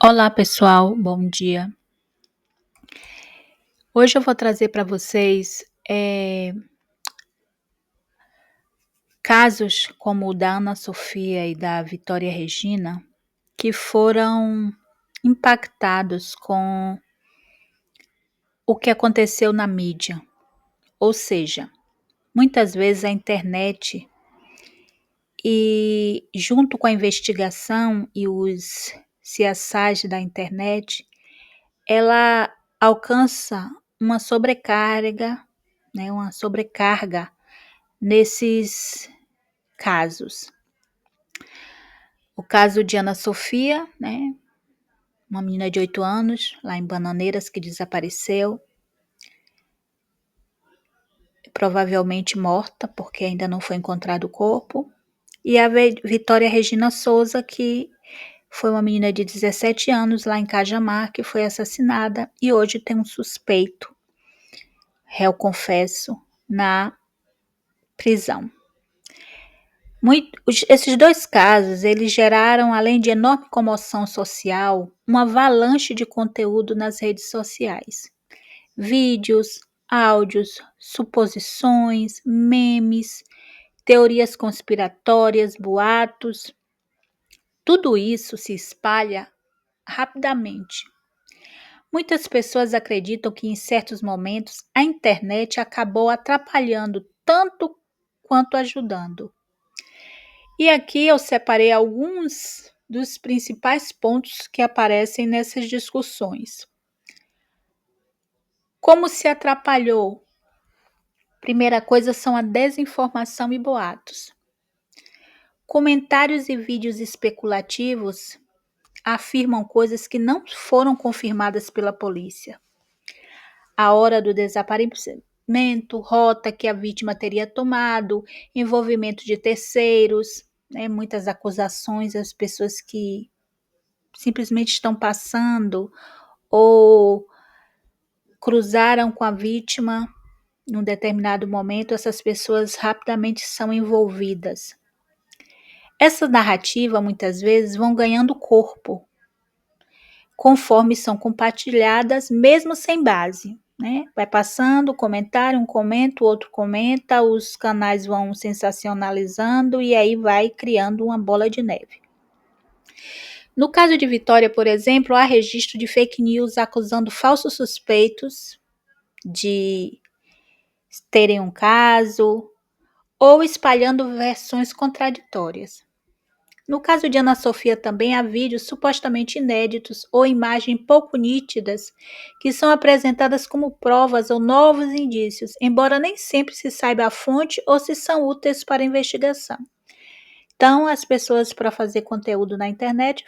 Olá pessoal, bom dia. Hoje eu vou trazer para vocês casos como o da Ana Sofia e da Vitória Regina, que foram impactados com o que aconteceu na mídia. Ou seja, muitas vezes a internet e junto com a investigação e os CSIs da internet, ela alcança uma sobrecarga, né, uma sobrecarga nesses casos. O caso de Ana Sofia, né, uma menina de 8 anos, lá em Bananeiras, que desapareceu, provavelmente morta, porque ainda não foi encontrado o corpo. E a Vitória Regina Souza, que foi uma menina de 17 anos, lá em Cajamar, que foi assassinada e hoje tem um suspeito, réu confesso, na prisão. Esses dois casos, eles geraram, além de enorme comoção social, uma avalanche de conteúdo nas redes sociais. Vídeos, áudios, suposições, memes, teorias conspiratórias, boatos. Tudo isso se espalha rapidamente. Muitas pessoas acreditam que em certos momentos a internet acabou atrapalhando tanto quanto ajudando. E aqui eu separei alguns dos principais pontos que aparecem nessas discussões. Como se atrapalhou? Primeira coisa são a desinformação e boatos. Comentários e vídeos especulativos afirmam coisas que não foram confirmadas pela polícia. A hora do desaparecimento, rota que a vítima teria tomado, envolvimento de terceiros, né, muitas acusações às pessoas que simplesmente estão passando ou cruzaram com a vítima num determinado momento, essas pessoas rapidamente são envolvidas. Essa narrativa muitas vezes vão ganhando corpo conforme são compartilhadas, mesmo sem base, né? Vai passando, comentário, um comenta, o outro comenta, os canais vão sensacionalizando e aí vai criando uma bola de neve. No caso de Vitória, por exemplo, há registro de fake news acusando falsos suspeitos de terem um caso ou espalhando versões contraditórias. No caso de Ana Sofia também há vídeos supostamente inéditos ou imagens pouco nítidas que são apresentadas como provas ou novos indícios, embora nem sempre se saiba a fonte ou se são úteis para a investigação. Então, as pessoas para fazer conteúdo na internet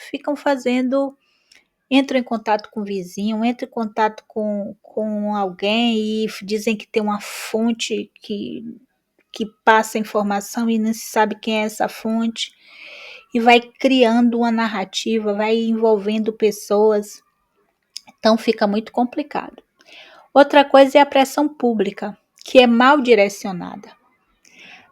entram em contato com o vizinho, entram em contato com alguém e dizem que tem uma fonte que passa informação e não se sabe quem é essa fonte. E vai criando uma narrativa, vai envolvendo pessoas. Então fica muito complicado. Outra coisa é a pressão pública, que é mal direcionada.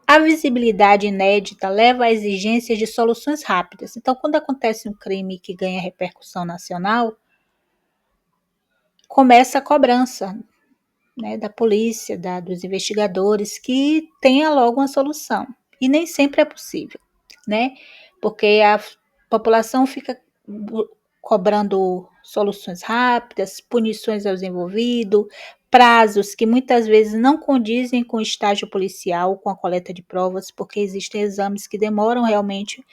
A visibilidade inédita leva a exigências de soluções rápidas. Então, quando acontece um crime que ganha repercussão nacional, começa a cobrança, né, da polícia, dos investigadores, que tenha logo uma solução. E nem sempre é possível, né? Porque a população fica cobrando soluções rápidas, punições aos envolvidos, prazos que muitas vezes não condizem com o estágio policial, com a coleta de provas, porque existem exames que demoram realmente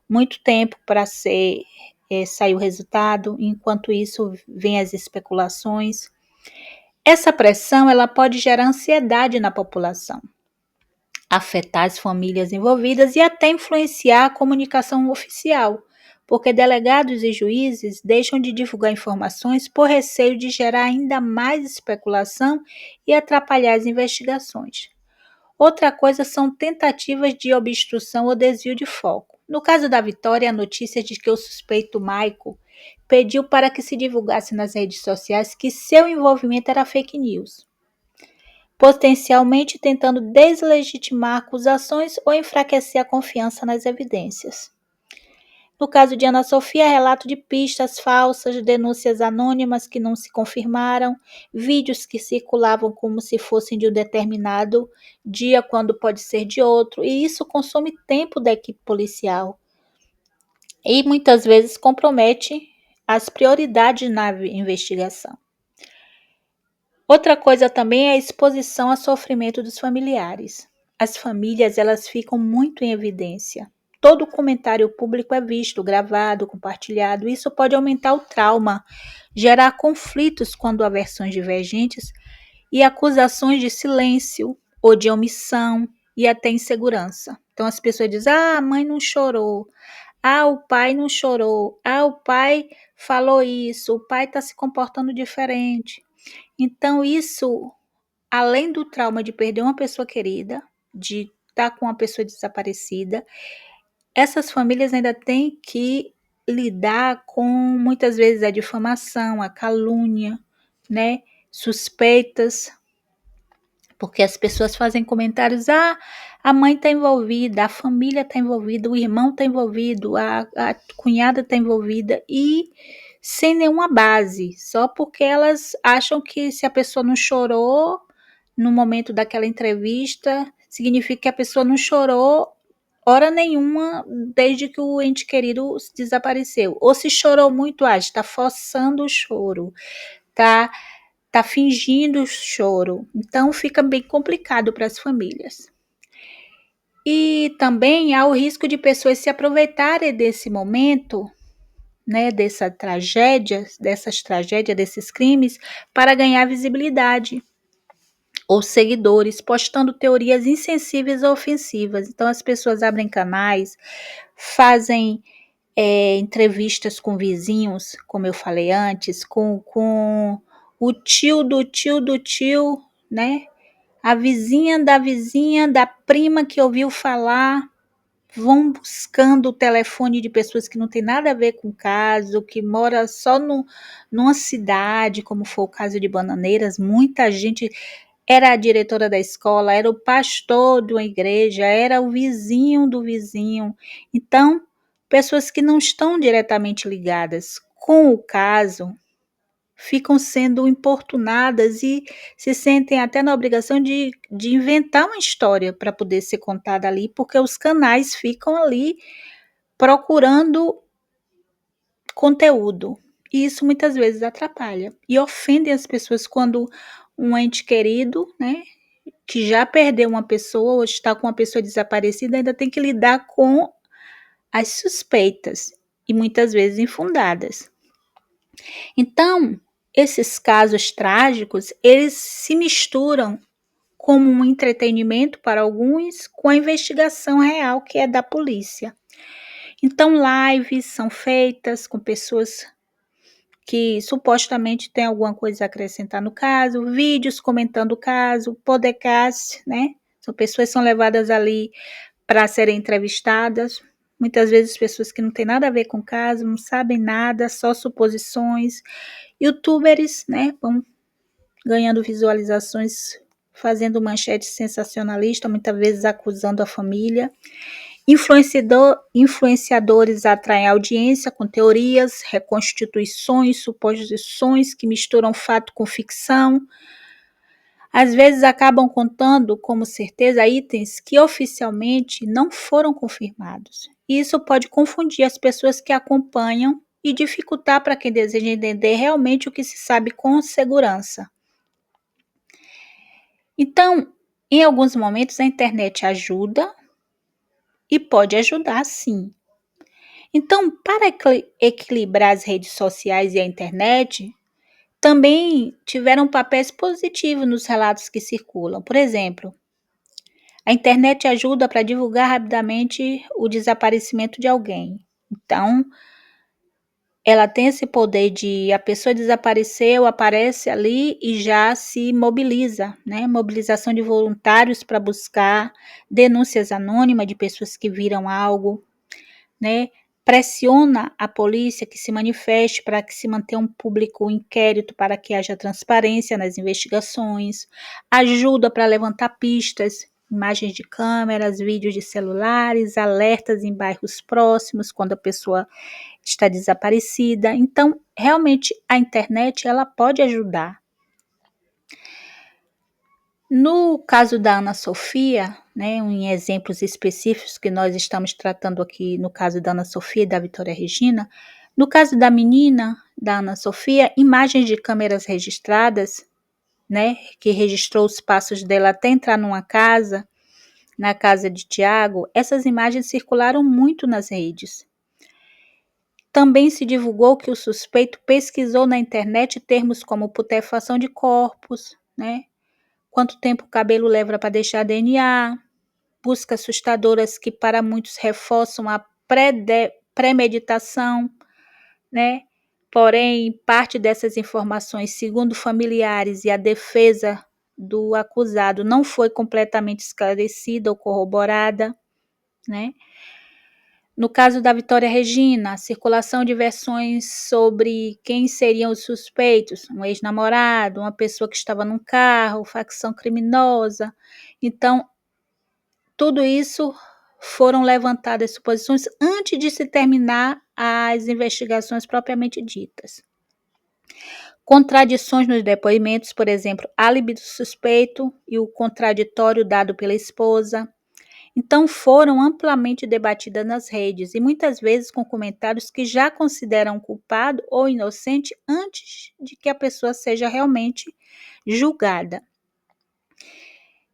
muito tempo para sair o resultado, enquanto isso vem as especulações. Essa pressão ela pode gerar ansiedade na população, afetar as famílias envolvidas e até influenciar a comunicação oficial, porque delegados e juízes deixam de divulgar informações por receio de gerar ainda mais especulação e atrapalhar as investigações. Outra coisa são tentativas de obstrução ou desvio de foco. No caso da Vitória, a notícia de que o suspeito Maico pediu para que se divulgasse nas redes sociais que seu envolvimento era fake news, potencialmente tentando deslegitimar acusações ou enfraquecer a confiança nas evidências. No caso de Ana Sofia, relato de pistas falsas, denúncias anônimas que não se confirmaram, vídeos que circulavam como se fossem de um determinado dia, quando pode ser de outro, e isso consome tempo da equipe policial e muitas vezes compromete as prioridades na investigação. Outra coisa também é a exposição ao sofrimento dos familiares. As famílias, elas ficam muito em evidência. Todo comentário público é visto, gravado, compartilhado. Isso pode aumentar o trauma, gerar conflitos quando há versões divergentes e acusações de silêncio ou de omissão e até insegurança. Então as pessoas dizem: "Ah, a mãe não chorou. Ah, o pai não chorou. Ah, o pai falou isso. O pai está se comportando diferente." Então isso, além do trauma de perder uma pessoa querida, de estar com uma pessoa desaparecida, essas famílias ainda têm que lidar com, muitas vezes, a difamação, a calúnia, né? Suspeitas, porque as pessoas fazem comentários: "Ah, a mãe está envolvida, a família está envolvida, o irmão está envolvido, a cunhada está envolvida", e sem nenhuma base, só porque elas acham que se a pessoa não chorou no momento daquela entrevista, significa que a pessoa não chorou hora nenhuma desde que o ente querido desapareceu. Ou se chorou muito, está forçando o choro, tá, tá fingindo o choro. Então fica bem complicado para as famílias. E também há o risco de pessoas se aproveitarem desse momento, né, dessas tragédias, desses crimes, para ganhar visibilidade ou seguidores, postando teorias insensíveis ou ofensivas. Então as pessoas abrem canais, fazem entrevistas com vizinhos, como eu falei antes, com o tio do tio do tio, né? A vizinha da prima que ouviu falar, vão buscando o telefone de pessoas que não tem nada a ver com o caso, que mora só numa cidade, como foi o caso de Bananeiras. Muita gente era a diretora da escola, era o pastor de uma igreja, era o vizinho do vizinho. Então, pessoas que não estão diretamente ligadas com o caso ficam sendo importunadas e se sentem até na obrigação de inventar uma história para poder ser contada ali, porque os canais ficam ali procurando conteúdo. E isso muitas vezes atrapalha e ofende as pessoas quando um ente querido, né, que já perdeu uma pessoa ou está com uma pessoa desaparecida, ainda tem que lidar com as suspeitas e muitas vezes infundadas. Então, esses casos trágicos, eles se misturam como um entretenimento para alguns com a investigação real que é da polícia. Então, lives são feitas com pessoas que supostamente têm alguma coisa a acrescentar no caso, vídeos comentando o caso, podcast, né? São pessoas que são levadas ali para serem entrevistadas, muitas vezes pessoas que não têm nada a ver com o caso, não sabem nada, só suposições. Youtubers, né, vão ganhando visualizações, fazendo manchete sensacionalista, muitas vezes acusando a família. Influenciadores atraem audiência com teorias, reconstituições, suposições que misturam fato com ficção. Às vezes acabam contando como certeza itens que oficialmente não foram confirmados. Isso pode confundir as pessoas que acompanham e dificultar para quem deseja entender realmente o que se sabe com segurança. Então, em alguns momentos a internet ajuda e pode ajudar sim. Então, para equilibrar as redes sociais e a internet, também tiveram papéis positivos nos relatos que circulam. Por exemplo, a internet ajuda para divulgar rapidamente o desaparecimento de alguém. Então, ela tem esse poder de a pessoa desapareceu, aparece ali e já se mobiliza, né? Mobilização de voluntários para buscar, denúncias anônimas de pessoas que viram algo, né? Pressiona a polícia que se manifeste para que se mantenha um público inquérito, para que haja transparência nas investigações, ajuda para levantar pistas. imagens de câmeras, vídeos de celulares, alertas em bairros próximos quando a pessoa está desaparecida. Então, realmente, a internet ela pode ajudar. No caso da Ana Sofia, né, em exemplos específicos que nós estamos tratando aqui, no caso da Ana Sofia e da Vitória Regina, no caso da menina, da Ana Sofia, imagens de câmeras registradas, né, que registrou os passos dela até entrar numa casa, na casa de Tiago, essas imagens circularam muito nas redes. Também se divulgou que o suspeito pesquisou na internet termos como putrefação de corpos, né, quanto tempo o cabelo leva para deixar DNA, buscas assustadoras que para muitos reforçam a premeditação, né? Porém, parte dessas informações, segundo familiares e a defesa do acusado, não foi completamente esclarecida ou corroborada, né? No caso da Vitória Regina, a circulação de versões sobre quem seriam os suspeitos, um ex-namorado, uma pessoa que estava num carro, facção criminosa. Então, tudo isso foram levantadas suposições antes de se terminar as investigações propriamente ditas. Contradições nos depoimentos, por exemplo, álibi do suspeito e o contraditório dado pela esposa. Então, foram amplamente debatidas nas redes e muitas vezes com comentários que já consideram culpado ou inocente antes de que a pessoa seja realmente julgada.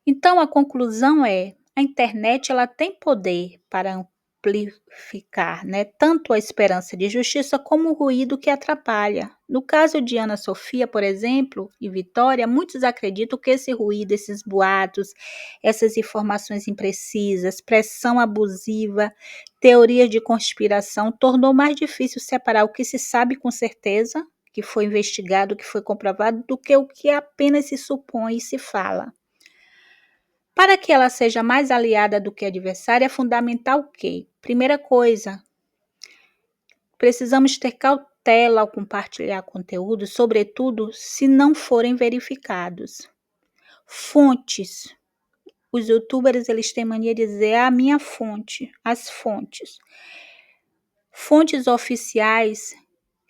Então, a conclusão é: a internet ela tem poder para amplificar, né, tanto a esperança de justiça como o ruído que atrapalha. No caso de Ana Sofia, por exemplo, e Vitória, muitos acreditam que esse ruído, esses boatos, essas informações imprecisas, pressão abusiva, teorias de conspiração, tornou mais difícil separar o que se sabe com certeza, que foi investigado, que foi comprovado, do que o que apenas se supõe e se fala. Para que ela seja mais aliada do que adversária, é fundamental o quê? Primeira coisa, precisamos ter cautela ao compartilhar conteúdo, sobretudo se não forem verificados. Fontes. Os youtubers eles têm mania de dizer a minha fonte, as fontes. Fontes oficiais,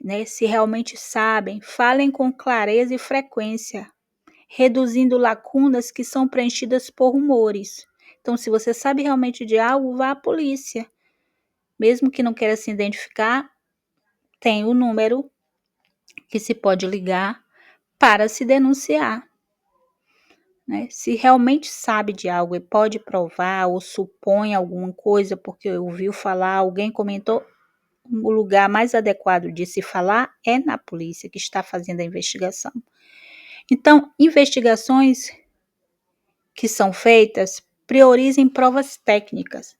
né, se realmente sabem, falem com clareza e frequência, reduzindo lacunas que são preenchidas por rumores. Então, se você sabe realmente de algo, vá à polícia. Mesmo que não queira se identificar, tem o número que se pode ligar para se denunciar. Né? Se realmente sabe de algo e pode provar ou supõe alguma coisa, porque ouviu falar, alguém comentou, o lugar mais adequado de se falar é na polícia que está fazendo a investigação. Então, investigações que são feitas priorizem provas técnicas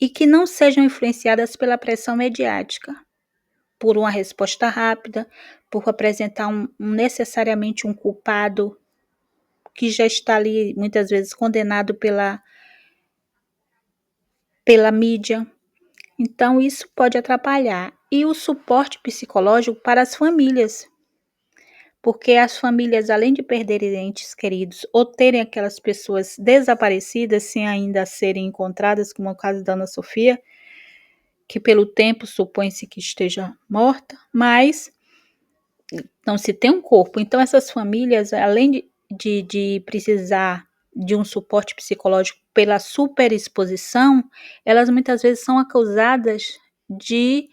e que não sejam influenciadas pela pressão mediática, por uma resposta rápida, por apresentar necessariamente um culpado que já está ali muitas vezes condenado pela mídia. Então isso pode atrapalhar. E o suporte psicológico para as famílias, porque as famílias, além de perderem entes queridos ou terem aquelas pessoas desaparecidas sem ainda serem encontradas, como é o caso da Ana Sofia, que pelo tempo supõe-se que esteja morta, mas não se tem um corpo. Então essas famílias, além de precisar de um suporte psicológico pela superexposição, elas muitas vezes são acusadas de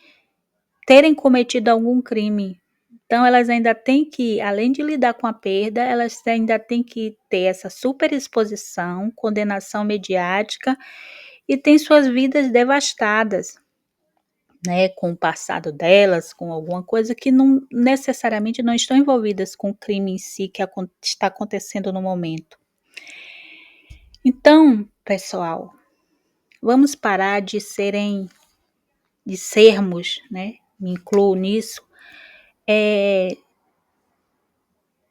terem cometido algum crime. Então elas ainda têm que, além de lidar com a perda, elas ainda têm que ter essa superexposição, condenação mediática e têm suas vidas devastadas, né, com o passado delas, com alguma coisa que não necessariamente não estão envolvidas com o crime em si que está acontecendo no momento. Então, pessoal, vamos parar de sermos, né, me incluo nisso,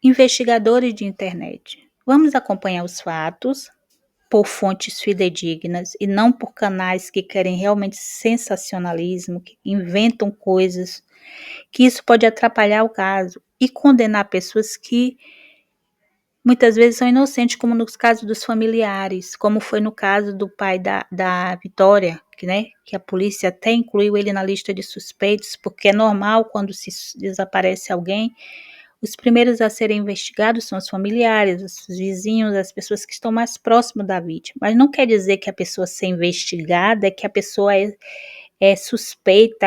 investigadores de internet. Vamos acompanhar os fatos por fontes fidedignas e não por canais que querem realmente sensacionalismo, que inventam coisas, que isso pode atrapalhar o caso e condenar pessoas que muitas vezes são inocentes, como no caso dos familiares, como foi no caso do pai da Vitória, que a polícia até incluiu ele na lista de suspeitos, porque é normal quando se desaparece alguém, os primeiros a serem investigados são os familiares, os vizinhos, as pessoas que estão mais próximas da vítima. Mas não quer dizer que a pessoa ser investigada é que a pessoa é suspeita,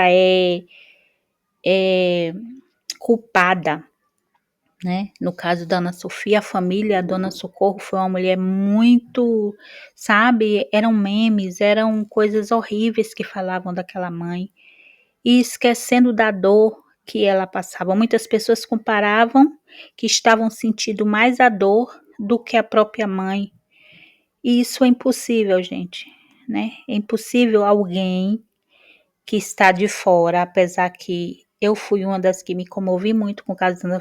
é culpada, né? No caso da Ana Sofia, a família, a Dona Socorro foi uma mulher muito, sabe, eram memes, eram coisas horríveis que falavam daquela mãe, e esquecendo da dor que ela passava. Muitas pessoas comparavam que estavam sentindo mais a dor do que a própria mãe, e isso é impossível, gente, né? É impossível alguém que está de fora, apesar que eu fui uma das que me comovi muito com o caso da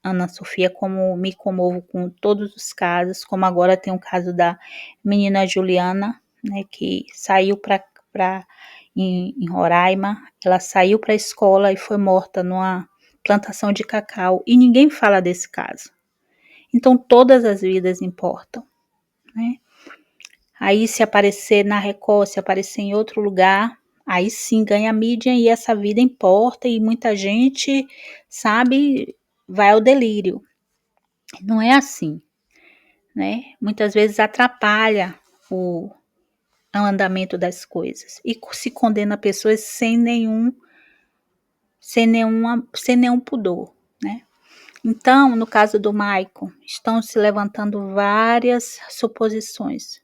Ana Sofia, como me comovo com todos os casos, como agora tem o caso da menina Juliana, né, que saiu em Roraima, ela saiu para a escola e foi morta numa plantação de cacau, e ninguém fala desse caso. Então todas as vidas importam, né? Aí se aparecer na Record, se aparecer em outro lugar, aí sim ganha mídia e essa vida importa e muita gente, sabe, vai ao delírio. Não é assim, né? Muitas vezes atrapalha o andamento das coisas e se condena pessoas sem nenhum pudor, né? Então, no caso do Maicon, estão se levantando várias suposições.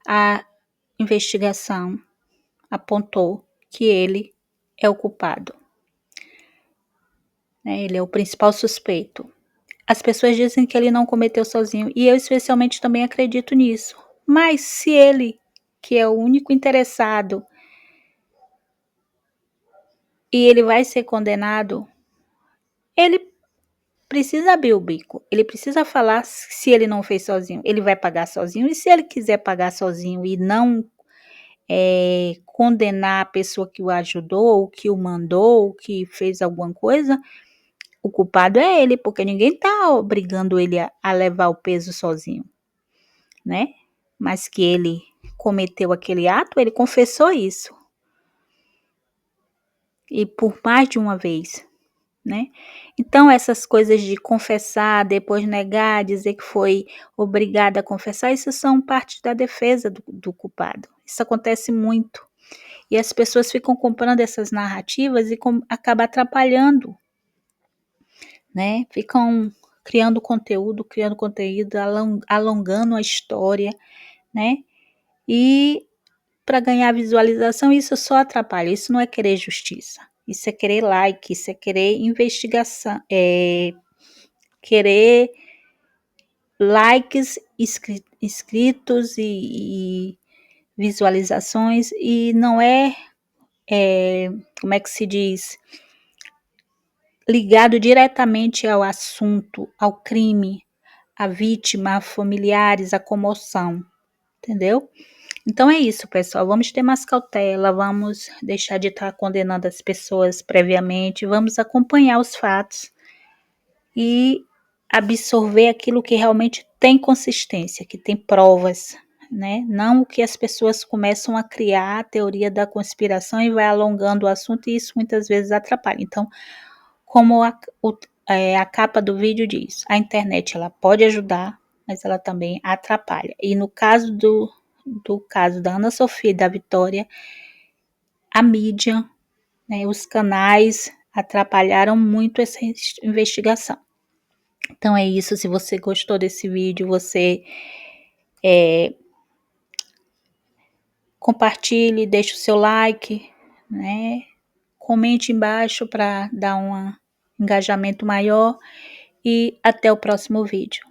A investigação apontou que ele é o culpado, né? Ele é o principal suspeito. As pessoas dizem que ele não cometeu sozinho, e eu especialmente também acredito nisso. Mas se ele, que é o único interessado, e ele vai ser condenado, ele precisa abrir o bico, ele precisa falar se ele não fez sozinho, ele vai pagar sozinho, e se ele quiser pagar sozinho e não condenar a pessoa que o ajudou, ou que o mandou, ou que fez alguma coisa, o culpado é ele, porque ninguém está obrigando ele a levar o peso sozinho, né? Mas que ele cometeu aquele ato, ele confessou isso. E por mais de uma vez, né? Então essas coisas de confessar, depois negar, dizer que foi obrigada a confessar, isso são parte da defesa do culpado. Isso acontece muito. E as pessoas ficam comprando essas narrativas e acaba atrapalhando, né? Ficam criando conteúdo, alongando a história, né? E para ganhar visualização, isso só atrapalha. Isso não é querer justiça. Isso é querer like, isso é querer investigação, querer likes, inscritos e visualizações, e não como é que se diz? Ligado diretamente ao assunto, ao crime, à vítima, a familiares, a comoção, entendeu? Então é isso, pessoal. Vamos ter mais cautela, vamos deixar de estar condenando as pessoas previamente, vamos acompanhar os fatos e absorver aquilo que realmente tem consistência, que tem provas, né? Não o que as pessoas começam a criar a teoria da conspiração e vai alongando o assunto, e isso muitas vezes atrapalha. Então, como a capa do vídeo diz, a internet ela pode ajudar, mas ela também atrapalha. E no caso do caso da Ana Sofia e da Vitória, a mídia, né, os canais atrapalharam muito essa investigação. Então é isso. Se você gostou desse vídeo, você compartilhe, deixe o seu like, né? Comente embaixo para dar um engajamento maior, e até o próximo vídeo.